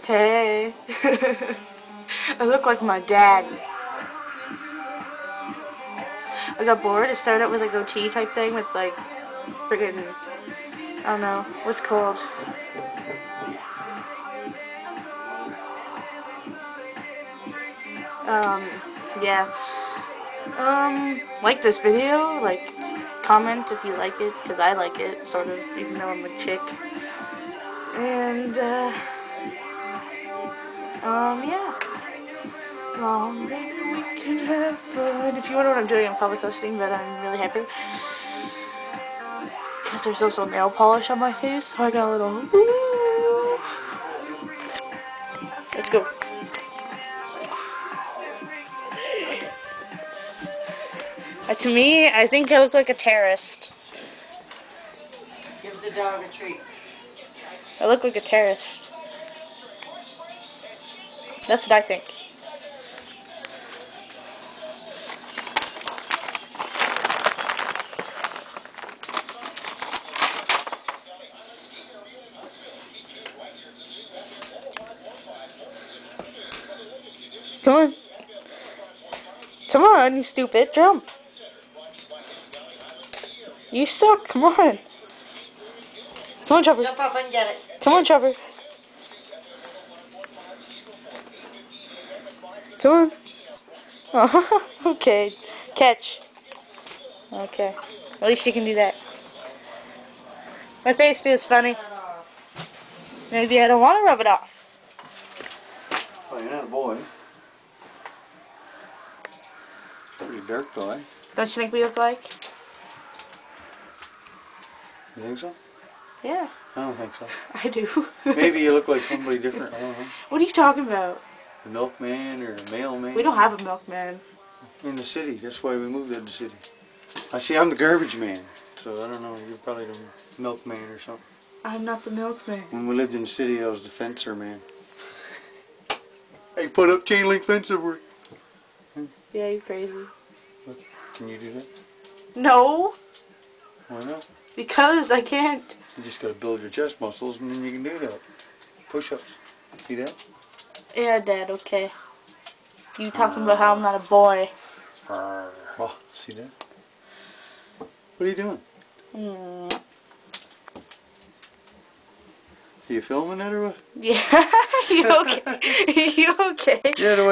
Hey. I look like my dad. I got bored. I started out with a goatee type thing with like friggin' I don't know what's it called. Yeah. Like this video, like comment if you like it, because I like it, sort of, even though I'm a chick. And yeah. Maybe we can have fun. If you wonder what I'm doing, I'm probably toasting, but I'm really happy. Because there's also nail polish on my face, so I got a little woo. Let's go. To me, I think I look like a terrorist. Give the dog a treat. I look like a terrorist. That's what I think. Come on. Come on, you stupid. Jump. You suck. Come on. Come on, Trevor. Jump up and get it. Come on, Trevor. Come on. Oh, okay. Catch. Okay. At least you can do that. My face feels funny. Maybe I don't want to rub it off. Well, you're not a boy. Pretty dark boy. Don't you think we look like? You think so? Yeah. I don't think so. I do. Maybe you look like somebody different. I don't know. What are you talking about? A milkman or a mailman. We don't have a milkman. In the city. That's why we moved to the city. I see. I'm the garbage man. So I don't know. You're probably the milkman or something. I'm not the milkman. When we lived in the city, I was the fencer man. Hey, put up chain link fence over. Yeah, you're crazy. Can you do that? No. Why not? Because I can't. You just gotta build your chest muscles and then you can do that. Push-ups. See that? Yeah, Dad, okay. You talking about how I'm not a boy. Oh, see that? What are you doing? Mm. Are you filming that or what? Yeah. You okay? You okay? Yeah, the way